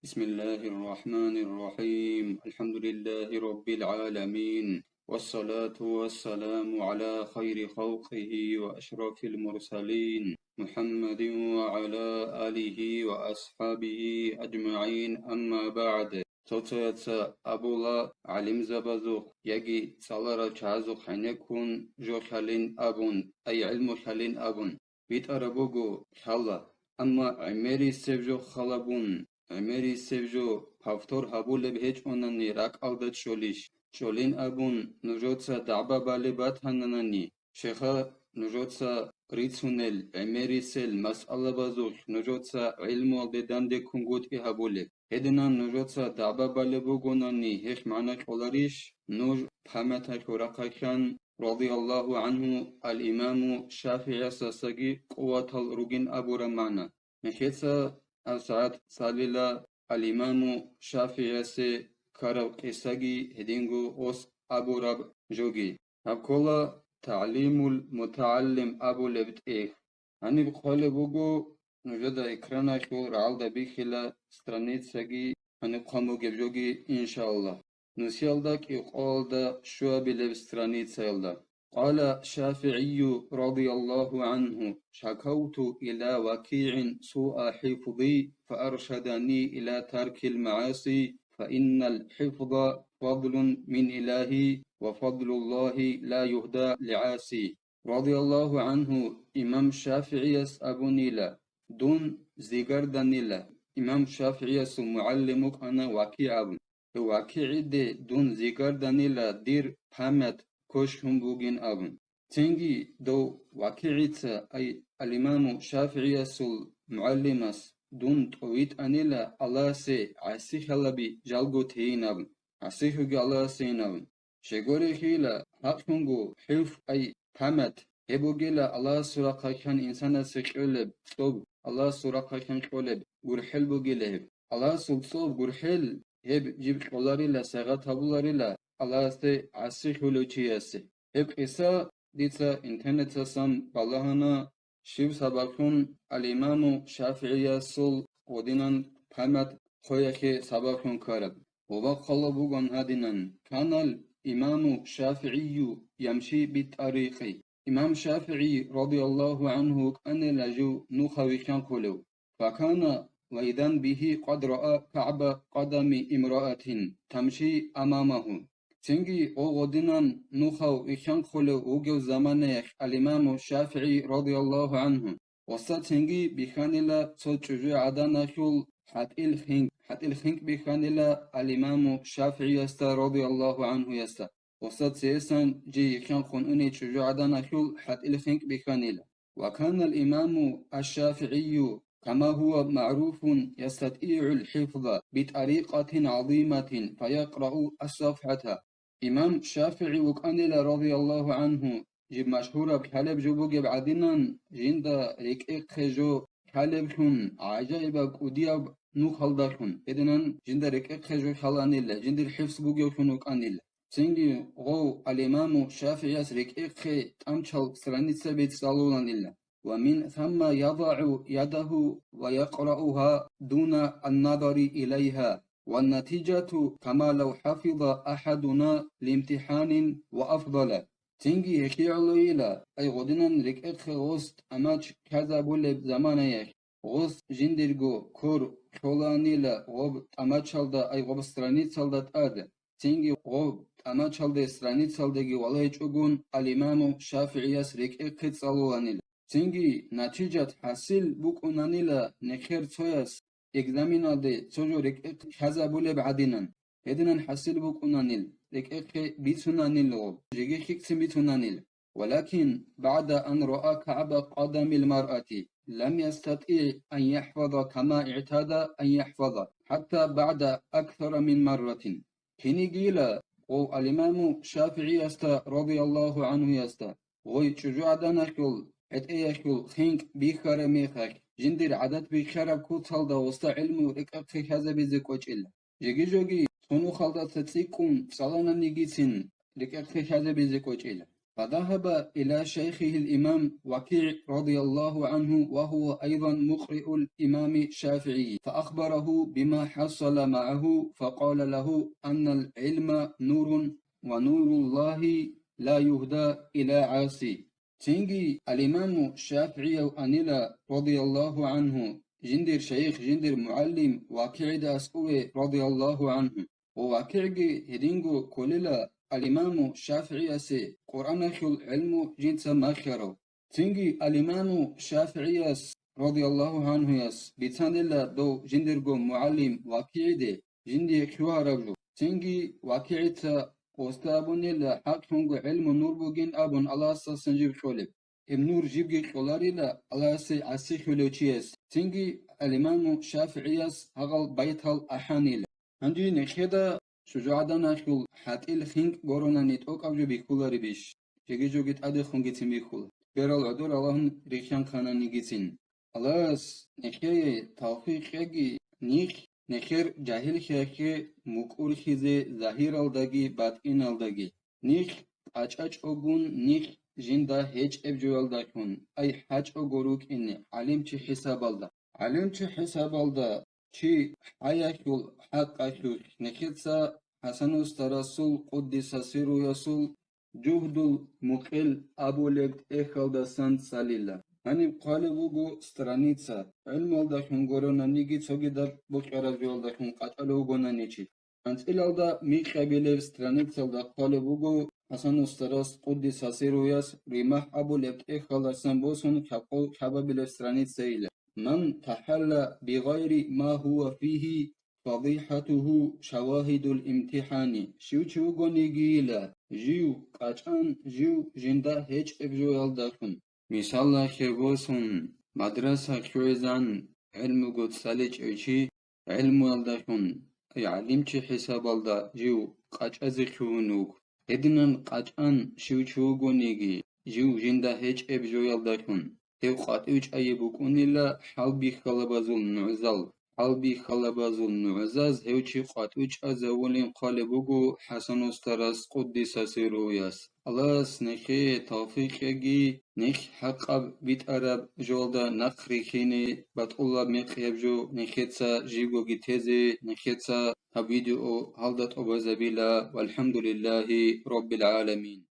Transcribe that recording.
بسم الله الرحمن الرحيم الحمد لله رب العالمين والصلاة والسلام على خير خلقه وأشرف المرسلين محمد وعلى آله وأصحابه أجمعين أما بعد توتيتsa أبولا علم زبزوخ يجي صلارا چازوخ حنكون جو خلين أبون أي علم خلين أبون بيت أربوغو خلا أما عمري سيفجو خلابون عمري سيفجو پافتور هبولب هيج أوناني راك ألدت شوليش شولين أبون نجوتسا دعبا بالي باتهنناني شيخا نجوتسا ريتسونل عمري سيل مسألة بازوخ نجوتسا علمو الددان دي كونغوت إهبولب هدنا نجوتسا دعبا بالي بوغوناني هيش معنى كولاريش نوج پامتا ح1акъалъ رضي الله عنه الإمام الشافعي ساسقي قوة الرجين أبو رمانا نخيصا الساعات ساليلا الإمام الشافعي سي كارو قساقي هدينغو أوس أبو رب جوغي أبكولا تعليم المتعلم أبو لبت أني بقول بوغو نجد إكرانا خو رعالدا بيخلا страницаги أني بقامو جبجوغي إن شاء الله نسيالدك إقالدا شوابي لب страницаилда قال الشافعي رضي الله عنه شكوت إلى وكيع سوء حفظي فأرشدني إلى ترك المعاصي فإن الحفظ فضل من إلهي وفضل الله لا يهدى لعاسي رضي الله عنه إمام الشافعي أبو نيلا دون زيغر دانيلا إمام الشافعي معلمك أنا وكيع وكيع دي دون زيغر دانيلا دير پامت كوشهم بوغين أبن تنجي دو وكيعيتا أي الإمام الشافعي معلمس دون تويت أنيلا ألاسي عسيح لبي جالغو تهين أبن عسيحو ألاسي أبن شغوري خيلا حقنغو حلف أي پامت هبوغيلا الله سراقا كان إنسانا سيقولب صوب الله سراقا كان قولب غرحل بوغيلهب الله صوب غرحل هب جيب قولاري لا سغا تابولاري لا الله سي عسيح لوچياسي هب قصة ديتا انترنت سام بالهانا شيب سباكون الإمام الشافعي ودينان پامت خويخي سباكون كارب وبقى بوغن هادينان كان الإمام الشافعي يمشي بالطريق إمام الشافعي رضي الله عنه كان لجو نخوي كان كلو فكان وإذن به قد رأى كعب قدم امرأة تمشي أمامه تنجي أغدنان نخو إخان خلو أوجو زمانيخ الإمام الشافعي رضي الله عنه وسط تنجي بخانلا تجوع عدنا خل حتى الخنق بخانلا الإمام الشافعي يستا رضي الله عنه يستا وسط سيسان جي إخان خنوني تجوع عدنا خل حتى الخنق بخانلا وكان الإمام الشافعي كما هو معروف يستطيع الحفظ بطريقة عظيمة فيقرأ الصفحة إمام الشافعي وكان رضي الله عنه جب مشهورة بحلب جبوغ بعدنان جند ريك خجو حلب خون عجائب قدياب نوخل دخون إذنان جند ريك خجو حلانيلا جند الحفظ بوغيو خون وكانيلا سنجي غو الإمام الشافعي ريك خي تامشل страница بيت صالولانيلا ومن ثم يضع يده ويقرأها دون النظر إليها والنتيجة كما لو حفظ أحدنا لامتحان وأفضل تنجي هكي علويلا أي غدنا رك غوست أماج كذا بولب زمانيك غوست جندرغو كور خولانيلا غوب أماجالدا أي غوب страницалда تاد تنجي غوب أماجالدا страницалдаги والهجوغون الإمام الشافعي رك صالوانيلا تنجي نتيجة حاصل бук1иналъул نخير تويس إكزامينا دي سوجو رك كذا بولب عدنان هدنان حاصل бук1иналъул رك بيتونانيل جيجي خيكسن بيتونانيل ولكن بعد أن رأى كعب قدم المرأة لم يستطيع أن يحفظ كما اعتاد أن يحفظ حتى بعد أكثر من مرة كني قيل الإمام الشافعي يستا رضي الله عنه يستا غوي تشجوع دانكول اتأيكول خينك بيخار ميخاك جندر عدد بيخار كوتال دا وستا علم ركاك هذا بيزيك وجل جيجي جوغي تونو خالدا تتسيكون صلانا نيجيسين ركاك هذا بيزيك وجل فذهب إلى شيخه الإمام وكيع رضي الله عنه وهو أيضا مقرئ الإمام الشافعي، فأخبره بما حصل معه، فقال له أن العلم نور ونور الله لا يهدى إلى عاصي. تنجي الإمام الشافعي أنيلا رضي الله عنه جندر شيخ جندر معلم وكيع داسوي رضي الله عنه، ووكيع هدينجو كللا الإمام الشافعي سي قرآن خل علم جنس ماخرو. تنجي الإمام الشافعي رضي الله عنه يس بتانيلا دو جندرجو معلم وكيعدي جندي كوارجو. تنجي وكيعتا أستابونيلا حقهم علم نور بوجين أبون الله سنجيب خولب ام نور جيبجي خولاريلا الله سي عسي خلوچيس. تنجي الإمام الشافعي هغل بيتال أحانيل عندي نخيدا شجاعدان أخيل حتى الخنق قرونا نتوك أبجو بيخولاري بيش جيجي جوجت أدي خنقتين بيخول بيرال عدور اللهم ريخيان خانا نيجيتين الله نخيه توفيق خيجي نيخ نخير جاهل خيخي مقور خيزي ظاهر الداغي باطن الداغي نيخ أج أوغون نيخ جندا هيج أبجو الداخون أي حاج أوغوروك إني علم چي حساب الدا علم چي حساب الدا چي حياكول حق أخيوك نخيتسا حسن استرسول قدس سيرو يسول جهد المقل أبو لبت إخالدا سنت ساليلا هني قالبوغو страница علم الداخون غورونا نيجي تسوغيدا بوكرازيو الداخون قاتلوغونا نيچي أنت إلالدا ميخابيلев страница الدا قالبوغو حسن استرس قدس سيرو يس ريمح أبو لبت إخالدا سنبوسون كابابيلев страница إلى من تحلى بغير ما هو فيه فضيحته شواهد الامتحان. شو غونيجيلا جيو قاچان جيو جندا هيج ابجو يالداخون مثال خيبوسون مدرسة كويزان علم قد سالج ايشي علم يالداخون يعلم چي حساب الدا جيو قاچ ازخونوك ادنان قاچان شو غونيجي جيو جندا هيج ابجو يالداخون تيو قاطوچ اي بوكونيلا حلبي خلبازول نعزل حلبي خلبازول نعزاز هيوچي قاطوچ ازولين قالبوغو حسن استرس قدس سيرو ياس الله سنخي توفيق يجي نخ حقب بيت عرب جولدا نخري خيني بطولة ميقيب جو نخيتسا جيغو جيتيزي نخيتسا فيديو هالدت أبو زبيلا والحمد لله رب العالمين.